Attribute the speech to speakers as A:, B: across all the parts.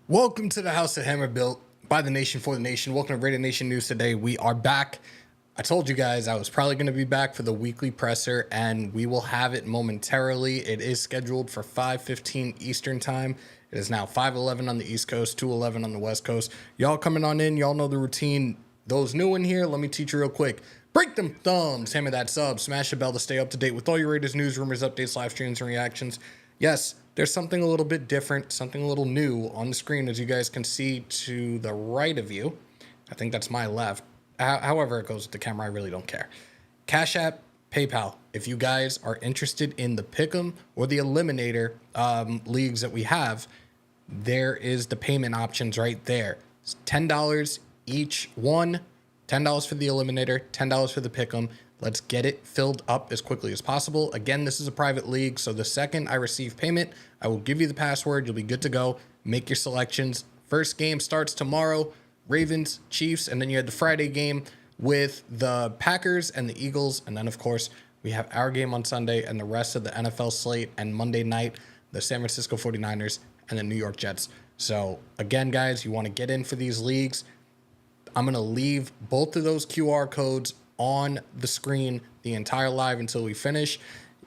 A: Welcome to the House of Hammer, built by the nation for the nation. Welcome to Raider Nation News today. We are back. I told you guys I was probably going to be back for the weekly presser, and we will have it momentarily. It is scheduled for 5:15 Eastern time. It is now 5:11 on the East Coast, 2:11 on the West Coast. Y'all coming on in. Y'all know the routine. Those new in here, let me teach you real quick. Break them thumbs, hammer that sub, smash the bell to stay up to date with all your Raiders news, rumors, updates, live streams, and reactions. Yes, there's something a little bit different, something a little new on the screen, as you guys can see to the right of you. I think that's my left. However it goes with the camera, I really don't care. Cash App, PayPal. If you guys are interested in the Pick'em or the Eliminator leagues that we have, there is the payment options right there. It's $10 each one. $10 for the Eliminator, $10 for the Pick'em. Let's get it filled up as quickly as possible. Again, this is a private league, so the second I receive payment, I will give you the password. You'll be good to go. Make your selections. First game starts tomorrow, Ravens, Chiefs, and then you had the Friday game with the Packers and the Eagles. And then, of course, we have our game on Sunday and the rest of the NFL slate, and Monday night, the San Francisco 49ers and the New York Jets. So, again, guys, you want to get in for these leagues. I'm going to leave both of those QR codes on the screen the entire live until we finish.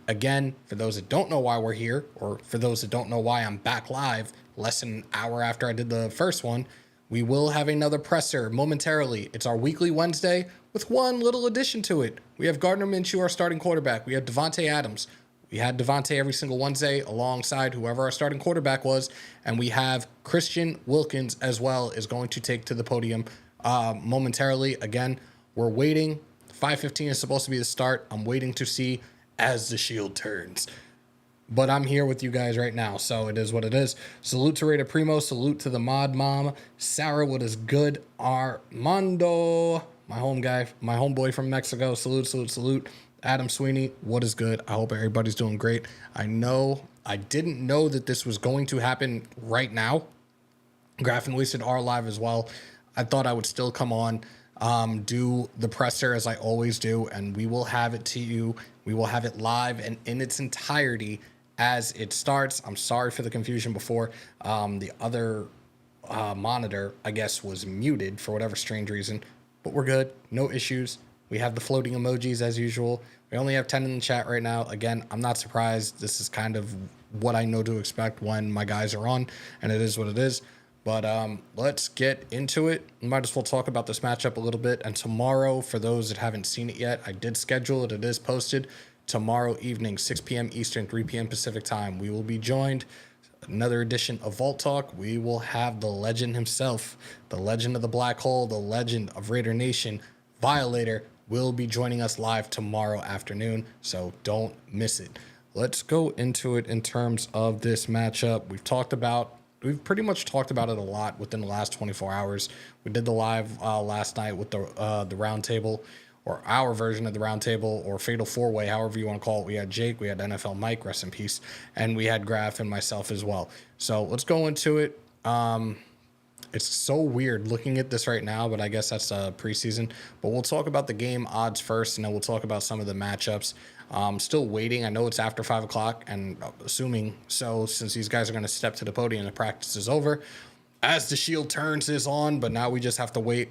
A: Again, for those that don't know why we're here, or for those that don't know why I'm back live less than an hour after I did the first one, we will have another presser momentarily. It's our weekly Wednesday with one little addition to it. We have Gardner Minshew, our starting quarterback. We have Davante Adams. We had Davante every single Wednesday alongside whoever our starting quarterback was. And we have Christian Wilkins as well is going to take to the podium momentarily. Again, we're waiting. 5:15 is supposed to be the start. I'm waiting to see as the shield turns. But I'm here with you guys right now, so it is what it is. Salute to Raider Primo. Salute to the mod mom. Sarah, what is good? Armando, my homeboy from Mexico. Salute, salute, salute. Adam Sweeney, what is good? I hope everybody's doing great. I didn't know that this was going to happen right now. Graf and Wasted are live as well. I thought I would still come on, do the presser as I always do, and we will have it to you. We will have it live and in its entirety as it starts. I'm sorry for the confusion before. The other monitor, I guess, was muted for whatever strange reason, but we're good. No issues. We have the floating emojis as usual. We only have 10 in the chat right now. Again, I'm not surprised. This is kind of what I know to expect when my guys are on, and it is what it is. But let's get into it. We might as well talk about this matchup a little bit. And tomorrow, for those that haven't seen it yet, I did schedule it. It is posted tomorrow evening, 6 p.m. Eastern, 3 p.m. Pacific time. We will be joined. Another edition of Vault Talk. We will have the legend himself, the legend of the Black Hole, the legend of Raider Nation, Violator, will be joining us live tomorrow afternoon. So don't miss it. Let's go into it in terms of this matchup. We've pretty much talked about it a lot within the last 24 hours. We did the live last night with the round table, or our version of the round table, or Fatal Four-Way, however you want to call it. We had Jake, we had NFL Mike, rest in peace, and we had Graf and myself as well. So let's go into it. It's so weird looking at this right now, but I guess that's preseason. But we'll talk about the game odds first, and then we'll talk about some of the matchups. Still waiting. I know it's after 5 o'clock, and assuming so, since these guys are going to step to the podium and the practice is over, as the shield turns is on, but now we just have to wait,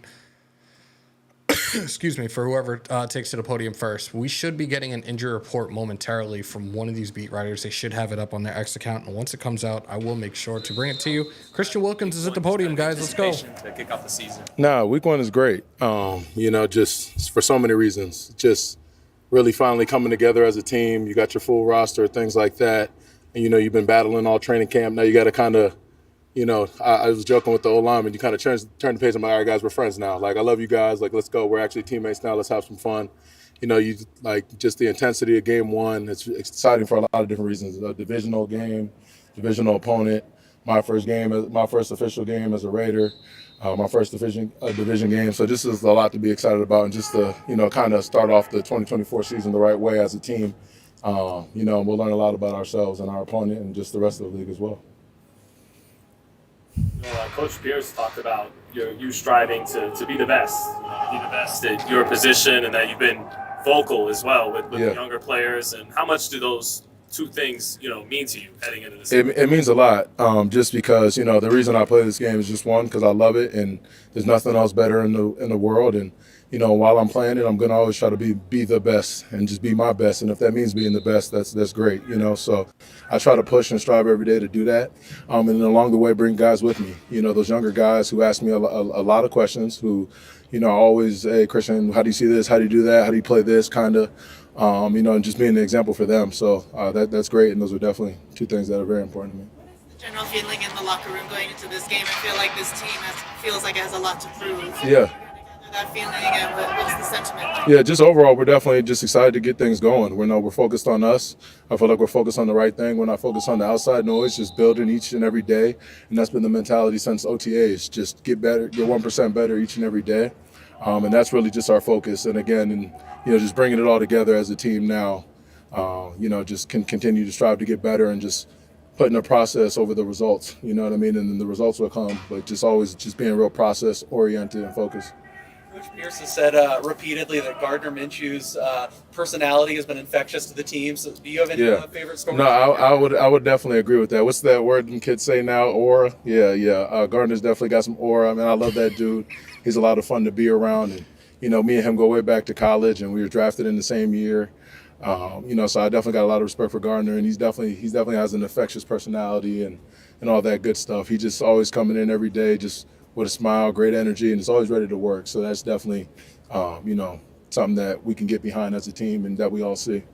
A: excuse me, for whoever takes to the podium first. We should be getting an injury report momentarily from one of these beat writers. They should have it up on their X account, and once it comes out, I will make sure to bring it to you. Christian Wilkins is at the podium, guys. Let's go.
B: To kick off the season.
C: Nah, week one is great. Just for so many reasons. Just really finally coming together as a team. You got your full roster, things like that. And, you've been battling all training camp. Now you got to kind of, I was joking with the old lineman. You kind of turn the page. I'm like, all right, guys, we're friends now. Like, I love you guys. Like, let's go. We're actually teammates now. Let's have some fun. You like just the intensity of game one. It's exciting for a lot of different reasons. A divisional game, divisional opponent. My first official game as a Raider. My first division game. So this is a lot to be excited about, and just to, kind of start off the 2024 season the right way as a team. And we'll learn a lot about ourselves and our opponent and just the rest of the league as well.
B: Coach Pierce talked about you striving to be the best, at your position, and that you've been vocal as well with the younger players. And how much do those two things, mean to you heading into this season?
C: It means a lot, just because the reason I play this game is just one, because I love it, and there's nothing else better in the world. And while I'm playing it, I'm gonna always try to be the best and just be my best. And if that means being the best, that's great. So I try to push and strive every day to do that, and then along the way bring guys with me. Those younger guys who ask me a lot of questions, who always, hey Christian, how do you see this? How do you do that? How do you play this? Kind of. And just being an example for them. So that's great, and those are definitely two things that are very important to me.
D: General feeling in the locker room going into this game? I feel like this team feels like it has a lot to prove.
C: Yeah.
D: That feeling, and what's the sentiment?
C: Yeah, just overall, we're definitely just excited to get things going. We're focused on us. I feel like we're focused on the right thing. We're not focused on the outside noise, just building each and every day. And that's been the mentality since OTAs. Just get better, get 1% better each and every day. And that's really just our focus. And again, just bringing it all together as a team now, just can continue to strive to get better and just putting a process over the results, you know what I mean? And then the results will come, but just always just being real process oriented and focused.
E: Coach Pierce has said repeatedly that Gardner Minshew's personality has been infectious to the team. So do you have any favorite stories?
C: No, I would definitely agree with that. What's that word them kids say now? Aura? Yeah. Gardner's definitely got some aura. I mean, I love that dude. He's a lot of fun to be around. And, me and him go way back to college, and we were drafted in the same year. So I definitely got a lot of respect for Gardner, and he definitely has an infectious personality and all that good stuff. He just always coming in every day, just with a smile, great energy, and is always ready to work. So that's definitely, something that we can get behind as a team and that we all see.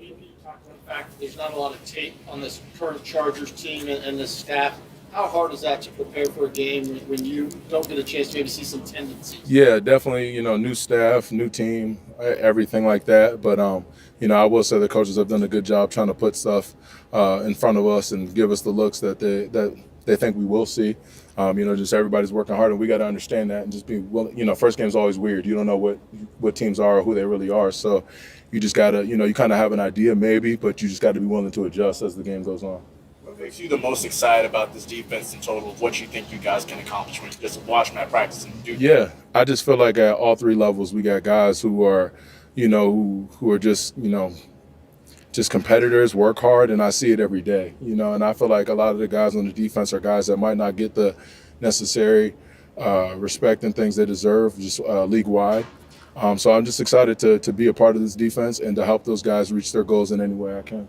F: You talked about the fact that there's not a lot of tape on this current Chargers team and this staff. How hard is that to prepare for a game when you don't get a chance to maybe see some tendencies?
C: Yeah, definitely, new staff, new team, everything like that. But, I will say the coaches have done a good job trying to put stuff in front of us and give us the looks that they think we will see. Just everybody's working hard, and we got to understand that and just be willing. First game's always weird. You don't know what teams are or who they really are. So you just got to, you kind of have an idea maybe, but you just got to be willing to adjust as the game goes on.
G: What makes you the most excited about this defense in total of what you think you guys can accomplish when you just watch them at practice and do?
C: Yeah, I just feel like at all three levels we got guys who are, who are just, just competitors, work hard, and I see it every day, and I feel like a lot of the guys on the defense are guys that might not get the necessary respect and things they deserve just league-wide. So I'm just excited to be a part of this defense and to help those guys reach their goals in any way I can.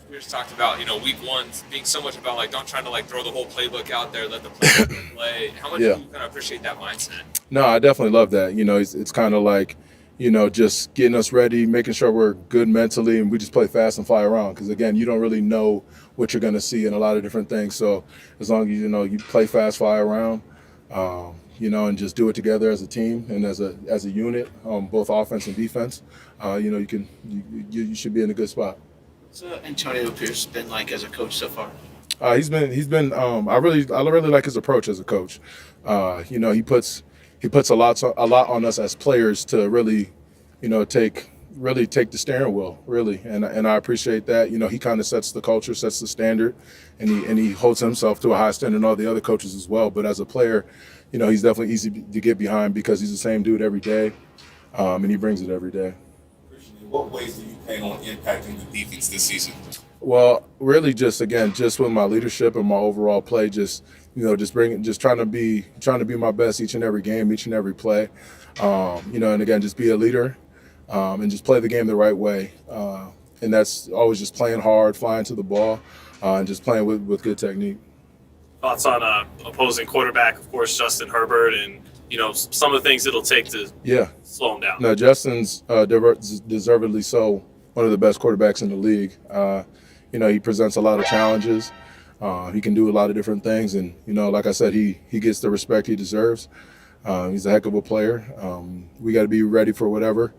H: We just talked about, week one being so much about don't try to throw the whole playbook out there, let the playbook play. How much do you kind of appreciate that mindset?
C: No, I definitely love that. It's kind of like, just getting us ready, making sure we're good mentally, and we just play fast and fly around. Because again, you don't really know what you're going to see in a lot of different things. So as long as you play fast, fly around, and just do it together as a team and as a unit, both offense and defense, you should be in a good spot.
F: What's Antonio Pierce been like as a coach so far?
C: He's been. I really like his approach as a coach. He puts a lot on us as players to really, take the steering wheel, really, and I appreciate that. He kind of sets the culture, sets the standard, and he holds himself to a high standard, and all the other coaches as well. But as a player, he's definitely easy to get behind because he's the same dude every day, and he brings it every day.
I: In what ways do you plan on impacting the defense this season?
C: Well, really, just with my leadership and my overall play, just trying to be my best each and every game, each and every play, and again, just be a leader, and just play the game the right way, and that's always just playing hard, flying to the ball, and just playing with good technique.
B: Thoughts on opposing quarterback, of course, Justin Herbert, and some of the things it'll take to slow him down.
C: No, Justin's deservedly so one of the best quarterbacks in the league. He presents a lot of challenges. He can do a lot of different things, and like I said, he gets the respect he deserves. He's a heck of a player. We got to be ready for whatever,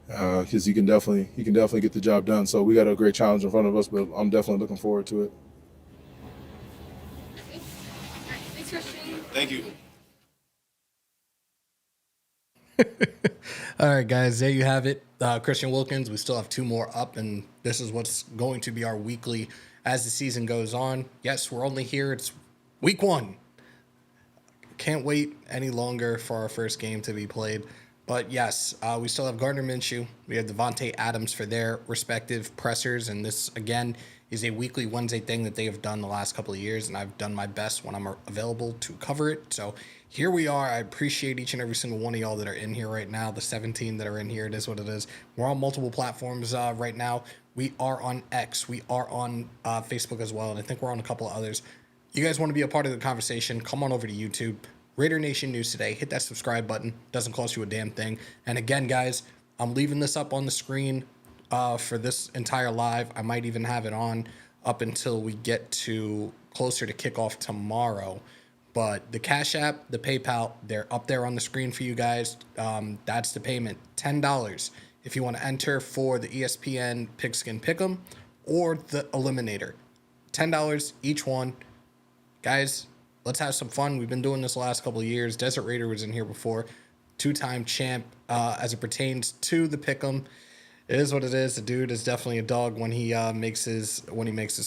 C: because he can definitely get the job done. So we got a great challenge in front of us, but I'm definitely looking forward to it.
D: Thanks, Christian.
G: Thank you.
A: All right, guys, there you have it. Christian Wilkins, we still have two more up, and this is what's going to be our weekly as the season goes on. Yes, we're only here. It's week one. Can't wait any longer for our first game to be played. But yes, we still have Gardner Minshew. We have Davante Adams for their respective pressers. And this, again, is a weekly Wednesday thing that they have done the last couple of years. And I've done my best when I'm available to cover it. So here we are. I appreciate each and every single one of y'all that are in here right now. The 17 that are in here, it is what it is. We're on multiple platforms right now. We are on X. We are on Facebook as well. And I think we're on a couple of others. You guys want to be a part of the conversation, come on over to YouTube. Raider Nation News Today. Hit that subscribe button. Doesn't cost you a damn thing. And again, guys, I'm leaving this up on the screen for this entire live. I might even have it on up until we get to closer to kickoff tomorrow. But the Cash App, the PayPal, they're up there on the screen for you guys. That's the payment, $10. If you want to enter for the ESPN Pigskin Pick'em or the Eliminator, $10 each one. Guys, let's have some fun. We've been doing this the last couple of years. Desert Raider was in here before. Two-time champ as it pertains to the Pick'em. It is what it is. The dude is definitely a dog when he makes his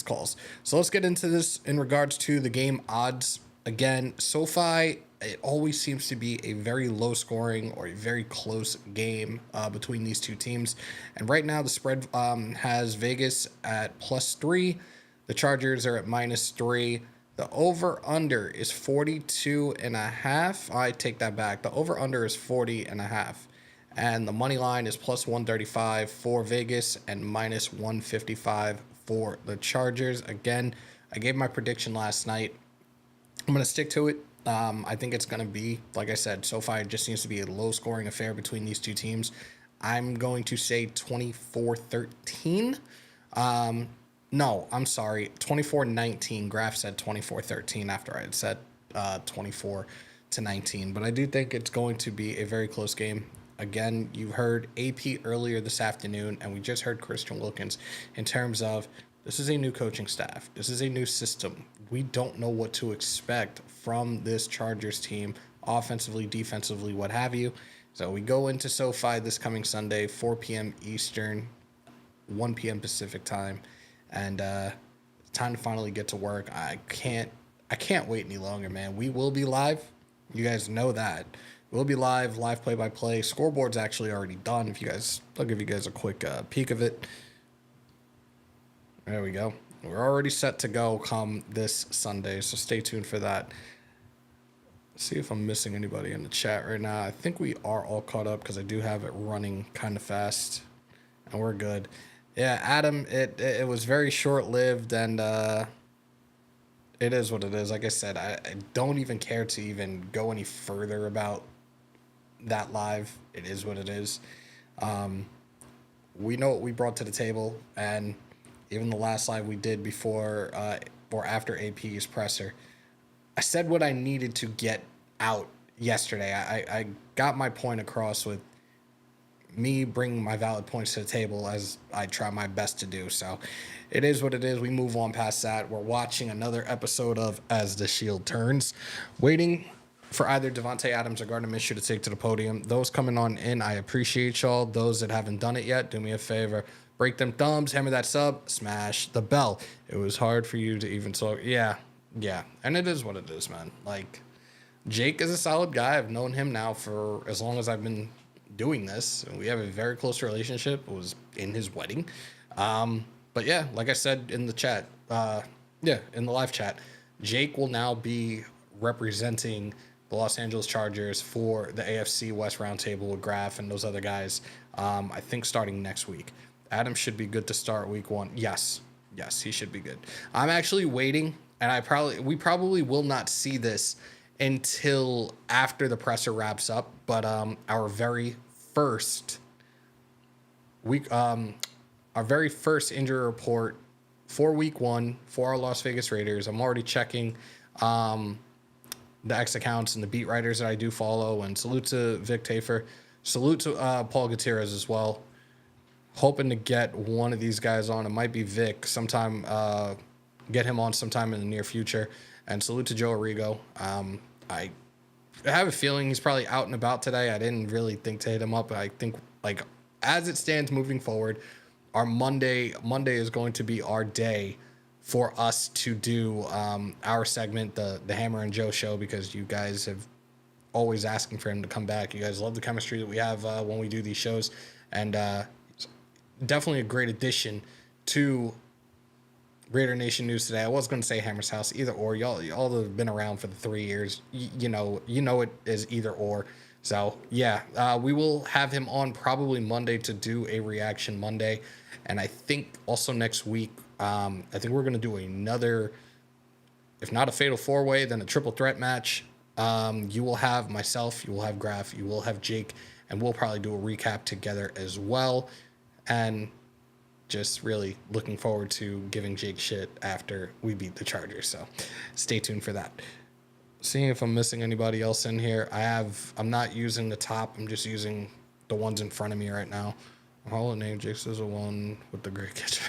A: calls. So let's get into this in regards to the game odds. Again, SoFi, it always seems to be a very low scoring or a very close game between these two teams. And right now the spread has Vegas at +3. The Chargers are at -3. The over-under is 42.5. I take that back. The over-under is 40.5. And the money line is +135 for Vegas and -155 for the Chargers. Again, I gave my prediction last night. I'm going to stick to it. I think it's going to be, like I said, SoFi just seems to be a low-scoring affair between these two teams. I'm going to say 24-13. No, I'm sorry. 24-19. Graph said 24-13 after I had said 24-19. But I do think it's going to be a very close game. Again, you heard AP earlier this afternoon, and we just heard Christian Wilkins in terms of this is a new coaching staff. This is a new system. We don't know what to expect from this Chargers team, offensively, defensively, what have you. So we go into SoFi this coming Sunday, 4 p.m. Eastern, 1 p.m. Pacific time. And time to finally get to work. I can't wait any longer, man. We will be live. You guys know that. We'll be live play-by-play. Scoreboard's actually already done. I'll give you guys a quick peek of it. There we go. We're already set to go come this Sunday, so stay tuned for that. Let's see if I'm missing anybody in the chat right now. I think we are all caught up because I do have it running kind of fast, and we're good. Yeah, Adam, it was very short-lived, and it is what it is. Like I said, I don't even care to even go any further about that live. It is what it is. We know what we brought to the table, and even the last live we did before or after AP's presser, I said what I needed to get out yesterday. I got my point across with me bringing my valid points to the table as I try my best to do. So it is what it is. We move on past that. We're watching another episode of As the Shield Turns, waiting for either Davante Adams or Gardner Minshew to take to the podium. Those coming on in, I appreciate y'all. Those that haven't done it yet, do me a favor. Break them thumbs, hammer that sub, smash the bell. It was hard for you to even talk. Yeah. And it is what it is, man. Like, Jake is a solid guy. I've known him now for as long as I've been doing this, and we have a very close relationship. It was in his wedding. But yeah, like I said in the chat, in the live chat, Jake will now be representing the Los Angeles Chargers for the AFC West roundtable with Graf and those other guys. I think starting next week. Adam should be good to start week 1. Yes, he should be good. I'm actually waiting, and we probably will not see this until after the presser wraps up. But our very first injury report for week 1 for our Las Vegas Raiders. I'm already checking the X accounts and the beat writers that I do follow. And salute to Vic Tafer. Salute to Paul Gutierrez as well. Hoping to get one of these guys on. It might be Vic sometime. Get him on sometime in the near future. And salute to Joe Arrigo. I have a feeling he's probably out and about today. I didn't really think to hit him up. But I think, like, as it stands moving forward, our Monday is going to be our day for us to do our segment, the Hammer and Joe show, because you guys have always asking for him to come back. You guys love the chemistry that we have when we do these shows, and definitely a great addition to Raider Nation News today. I was going to say Hammer's House, either or. Y'all have been around for the 3 years. You know it is either or. So yeah, we will have him on probably Monday to do a reaction Monday, and I think also next week. I think we're going to do another, if not a fatal 4-way, then a triple threat match. You will have myself, you will have Graf, you will have Jake, and we'll probably do a recap together as well. And just really looking forward to giving Jake shit after we beat the Chargers. So stay tuned for that. Seeing if I'm missing anybody else in here. I'm not using the top. I'm just using the ones in front of me right now. Hall of Name Jake's is the one with the great kitchen.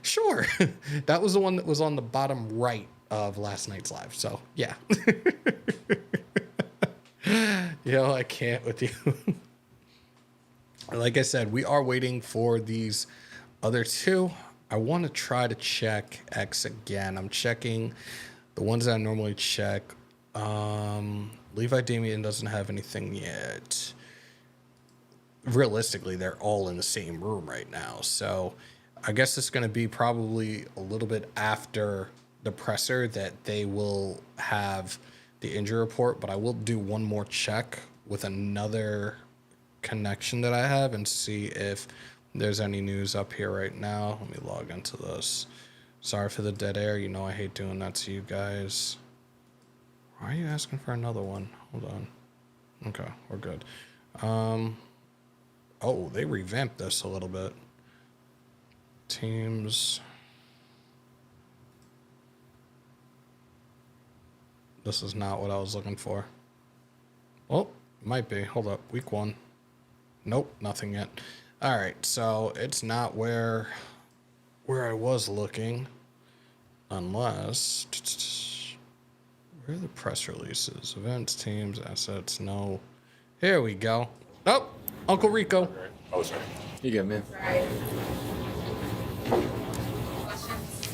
A: Sure. That was the one that was on the bottom right of last night's live. So yeah. Yo, I can't with you. Like I said, we are waiting for these other two. I want to try to check X again. I'm checking the ones that I normally check. Levi Damien doesn't have anything yet. Realistically, they're all in the same room right now. So I guess it's going to be probably a little bit after the presser that they will have the injury report. But I will do one more check with another connection that I have and see if there's any news up here right now. Let me log into this. Sorry for the dead air. You know I hate doing that to you guys. Why are you asking for another one? Hold on. Okay, we're good. Oh, they revamped this a little bit. Teams. This is not what I was looking for. Oh, might be. Hold up. Week 1. Nope, nothing yet. All right, so it's not where I was looking, unless where are the press releases? Events, teams, assets. No, here we go. Oh, Uncle Rico.
J: Oh, sorry.
K: You good, man?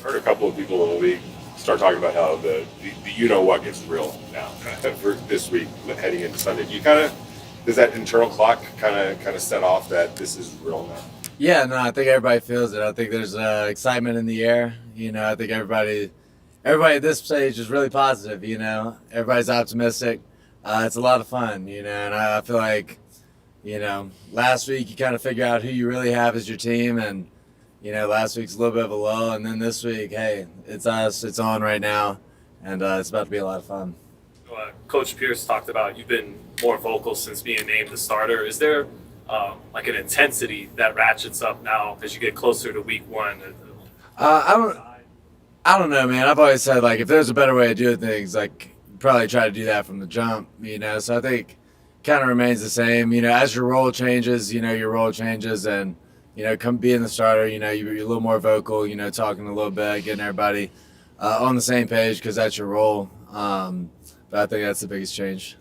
J: Heard a couple of people in the league start talking about how the you know what gets real now for this week heading into Sunday. Does that internal clock kind of set off that this is real now?
K: Yeah, no, I think everybody feels it. I think there's excitement in the air. You know, I think everybody at this stage is really positive. You know, everybody's optimistic. It's a lot of fun. You know, and I feel like, you know, last week you kind of figure out who you really have as your team, and you know, last week's a little bit of a lull, and then this week, hey, it's us. It's on right now, and it's about to be a lot of fun.
B: Coach Pierce talked about you've been more vocal since being named the starter. Is there like an intensity that ratchets up now as you get closer to week 1?
K: I don't know, man. I've always said, like, if there's a better way of doing things, like, probably try to do that from the jump, you know. So I think kind of remains the same. You know, as your role changes, you know, your role changes, and, you know, come being the starter, you know, you're a little more vocal, you know, talking a little bit, getting everybody on the same page because that's your role. But I think that's the biggest change.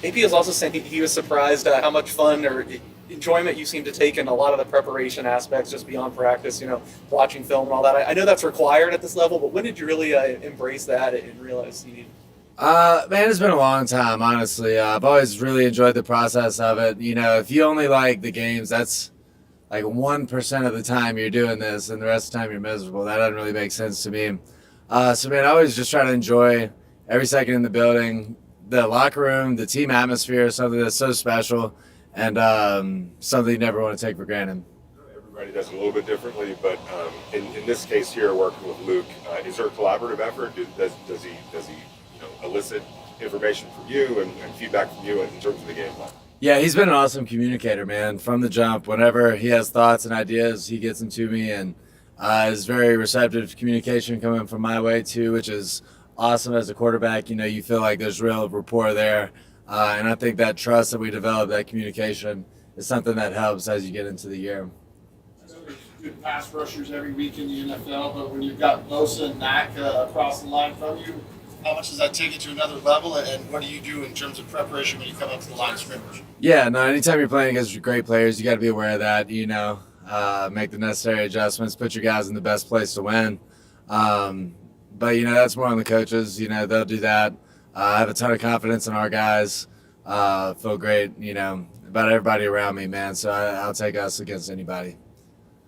E: AP was also saying he was surprised how much fun or enjoyment you seem to take in a lot of the preparation aspects just beyond practice, you know, watching film and all that. I know that's required at this level, but when did you really embrace that and realize you need?
K: Man, it's been a long time, honestly. I've always really enjoyed the process of it. You know, if you only like the games, that's like 1% of the time you're doing this, and the rest of the time you're miserable. That doesn't really make sense to me. So, man, I always just try to enjoy every second in the building, the locker room, the team atmosphere, something that's so special, and something you never want to take for granted.
J: Everybody does it a little bit differently, but in this case here, working with Luke, is there a collaborative effort? Does he you know, elicit information from you and feedback from you in terms of the game plan?
K: Yeah, he's been an awesome communicator, man, from the jump. Whenever he has thoughts and ideas, he gets them to me, and is very receptive to communication coming from my way too, which is awesome as a quarterback. You know, you feel like there's real rapport there. And I think that trust that we develop, that communication, is something that helps as you get into the year.
F: I know there's good pass rushers every week in the NFL, but when you've got Bosa and Mack across the line from you, how much does that take you to another level, and what do you do in terms of preparation when you come up to the line of scrimmage?
K: Yeah, no, anytime you're playing against great players, you got to be aware of that, you know, make the necessary adjustments, put your guys in the best place to win. But that's more on the coaches. They'll do that. I have a ton of confidence in our guys. Feel great, about everybody around me, man. So I'll take us against anybody.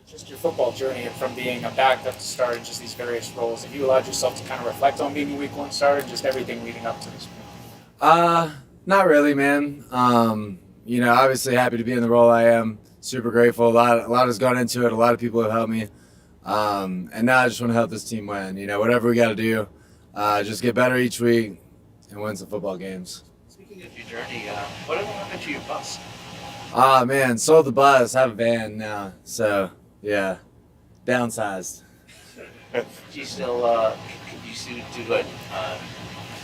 L: Just your football journey and from being a backup to start in just these various roles. Have you allowed yourself to kind of reflect on being a week 1 starter and just everything leading up to this point?
K: Not really, man. Obviously happy to be in the role I am. Super grateful. A lot has gone into it. A lot of people have helped me. And now I just want to help this team win. Whatever we got to do, just get better each week and win some football games.
L: Speaking of your journey, whatever happened to your bus?
K: Man, sold the bus. Have a van now. So, yeah, downsized.
L: Do you still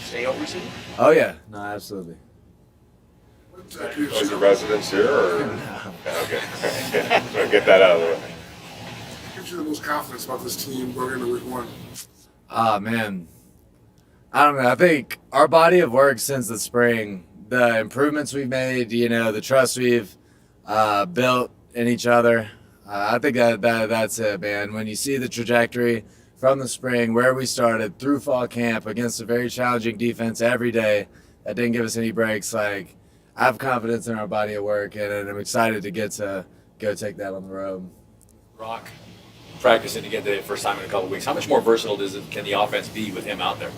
L: stay over soon?
K: Oh, yeah. No, absolutely.
J: Was your residence here, or? Okay. So get that out of the way.
F: What gives you the most confidence about this team going into week 1?
K: Man. I don't know. I think our body of work since the spring, the improvements we've made, the trust we've built in each other, I think that's it, man. When you see the trajectory from the spring, where we started through fall camp against a very challenging defense every day that didn't give us any breaks, I have confidence in our body of work, and I'm excited to get to go take that on the road.
M: Rock, practicing again today, first time in a couple weeks. How much more versatile can the offense be with him out there?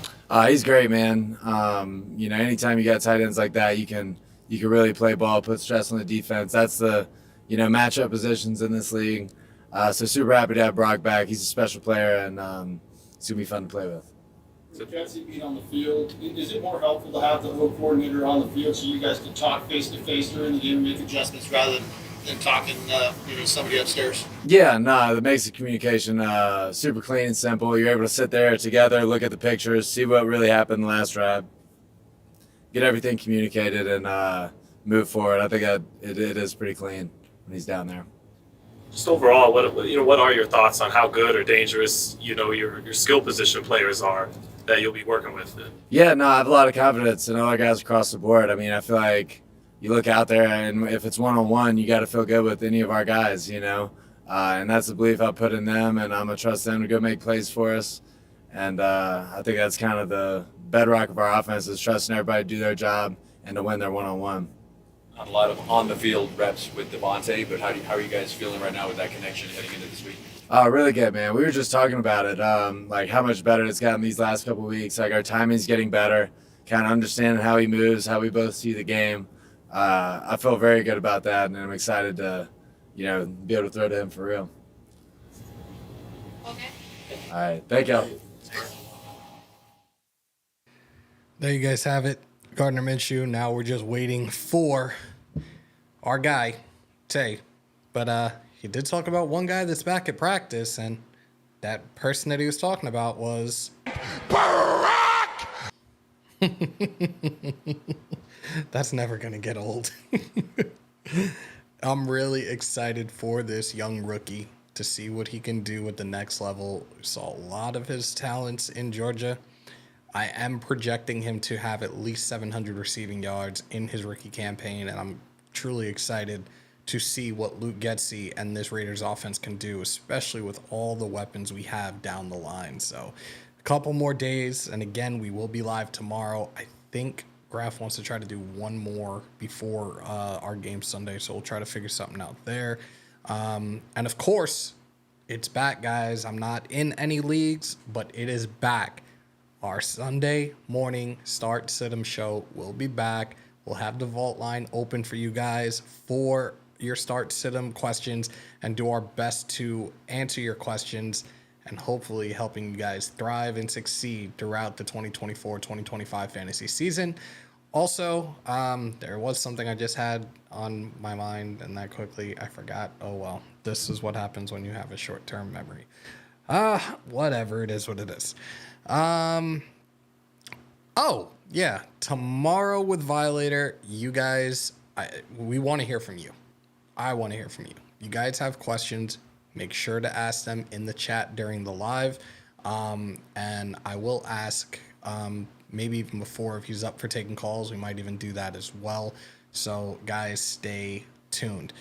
K: He's great, man. Anytime you got tight ends like that, you can really play ball, put stress on the defense. That's the matchup positions in this league. So super happy to have Brock back. He's a special player, and it's gonna be fun to play with.
F: With Jesse being on the field, is it more helpful to have the O coordinator on the field so you guys can talk face to face during the game and make adjustments rather than talking somebody upstairs?
K: Yeah, no, that makes the communication super clean and simple. You're able to sit there together, look at the pictures, see what really happened in the last drive, get everything communicated, and move forward. I think it is pretty clean when he's down there.
B: Just overall, what are your thoughts on how good or dangerous your skill position players are that you'll be working with?
K: Yeah, no, I have a lot of confidence in all our guys across the board. I mean, I feel like you look out there, and if it's one-on-one, you got to feel good with any of our guys, and that's the belief I put in them, and I'm going to trust them to go make plays for us. And I think that's kind of the bedrock of our offense, is trusting everybody to do their job and to win their one-on-one.
M: Not a lot of on-the-field reps with Davante, but how are you guys feeling right now with that connection heading into this week?
K: Really good, man. We were just talking about it, how much better it's gotten these last couple of weeks. Our timing's getting better, kind of understanding how he moves, how we both see the game. I feel very good about that, and I'm excited to, be able to throw to him for real.
D: Okay.
K: All right. Thank you.
A: There you guys have it. Gardner Minshew. Now we're just waiting for our guy, Tay. But he did talk about one guy that's back at practice, and that person that he was talking about was Barack! That's never going to get old. I'm really excited for this young rookie to see what he can do at the next level. We saw a lot of his talents in Georgia. I am projecting him to have at least 700 receiving yards in his rookie campaign, and I'm truly excited to see what Luke Getsy and this Raiders offense can do, especially with all the weapons we have down the line. So a couple more days, and again, we will be live tomorrow. I think Graf wants to try to do one more before our game Sunday, so we'll try to figure something out there. And of course, it's back, guys. I'm not in any leagues, but it is back. Our Sunday morning start sit-em show will be back. We'll have the vault line open for you guys for your start sit-em questions and do our best to answer your questions and hopefully helping you guys thrive and succeed throughout the 2024-2025 fantasy season. Also, there was something I just had on my mind, and that quickly I forgot. Oh, well, this is what happens when you have a short-term memory. Whatever, it is what it is. Oh, yeah, tomorrow with Violator, you guys, we want to hear from you. I want to hear from you. You guys have questions, make sure to ask them in the chat during the live. And I will ask, maybe even before, if he's up for taking calls, we might even do that as well. So guys, stay tuned.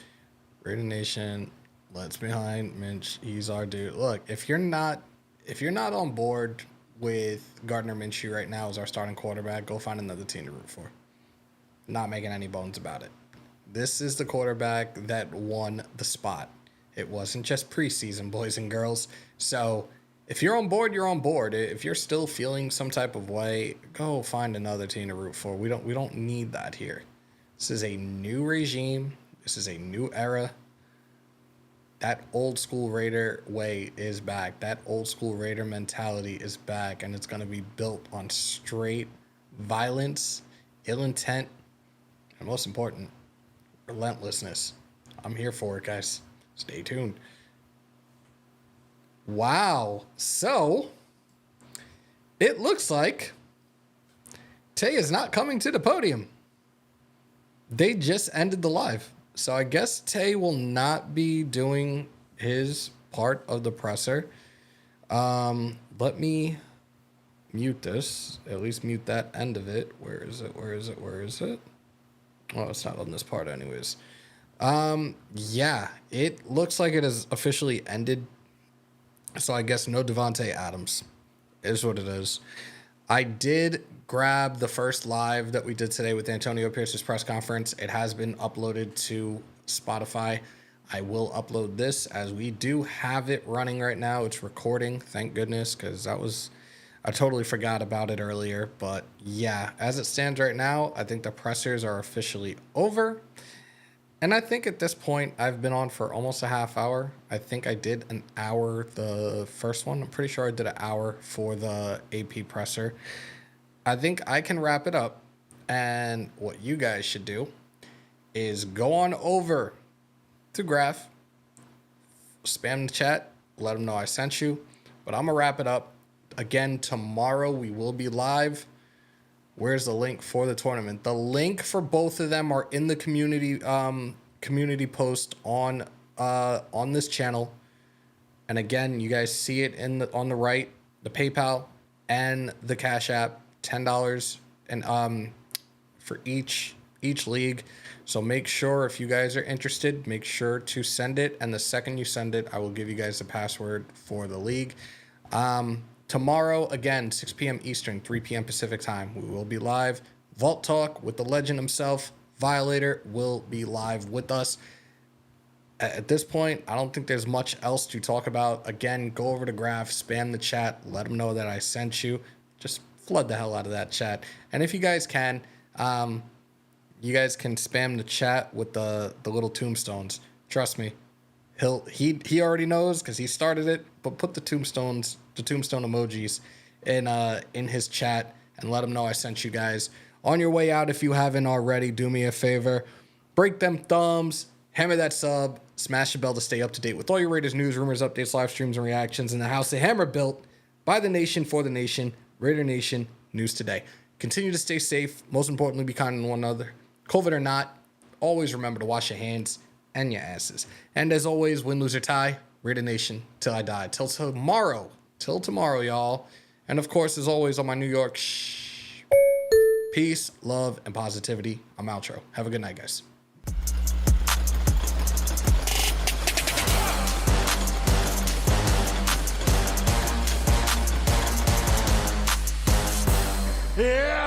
A: Raider Nation, let's behind Minch. He's our dude. Look, if you're not on board with Gardner Minshew right now as our starting quarterback, go find another team to root for. Not making any bones about it. This is the quarterback that won the spot. It wasn't just preseason, boys and girls. So if you're on board, you're on board. If you're still feeling some type of way, go find another team to root for. We don't need that here. This is a new regime. This is a new era. That old school Raider way is back. That old school Raider mentality is back, and it's going to be built on straight violence, ill intent, and most important, relentlessness. I'm here for it, guys. Stay tuned. Wow. So, it looks like Tay is not coming to the podium. They just ended the live. So I guess Tay will not be doing his part of the presser. Let me mute this. At least mute that end of it. Where is it? Where is it? Where is it? Oh, it's not on this part anyways. Yeah, it looks like it has officially ended. So I guess no Davante Adams is what it is. I did grab the first live that we did today with Antonio Pierce's press conference. It has been uploaded to Spotify. I will upload this as we do have it running right now. It's recording, thank goodness, because I totally forgot about it earlier. But yeah, as it stands right now, I think the pressers are officially over. And I think at this point, I've been on for almost a half hour. I think I did an hour the first one. I'm pretty sure I did an hour for the AP presser. I think I can wrap it up. And what you guys should do is go on over to Graph, spam the chat, let them know I sent you. But I'm going to wrap it up. Again, tomorrow we will be live. Where's the link for the tournament? The link for both of them are in the community post on this channel. And again, you guys see it on the right, the PayPal and the Cash App, $10 and for each league. So make sure if you guys are interested, make sure to send it. And the second you send it, I will give you guys the password for the league. Tomorrow, again, 6 p.m. Eastern, 3 p.m. Pacific time, we will be live. Vault Talk with the legend himself, Violator, will be live with us. At this point, I don't think there's much else to talk about. Again, go over to Graph, spam the chat, let them know that I sent you. Just flood the hell out of that chat. And if you guys can spam the chat with the little tombstones. Trust me, he already knows because he started it. But put the tombstone emojis in his chat and let him know I sent you guys. On your way out, if you haven't already, do me a favor, break them thumbs, hammer that sub, smash the bell to stay up to date with all your Raiders news, rumors, updates, live streams, and reactions in the house. The Hammer built by the nation for the nation. Raider Nation News Today. Continue to stay safe. Most importantly, be kind to one another. COVID or not, always remember to wash your hands and your asses. And as always, win, lose, or tie, Raider Nation till I die. Till tomorrow, y'all. And of course, as always, on my New York, peace, love, and positivity. I'm outro. Have a good night, guys.
N: Yeah.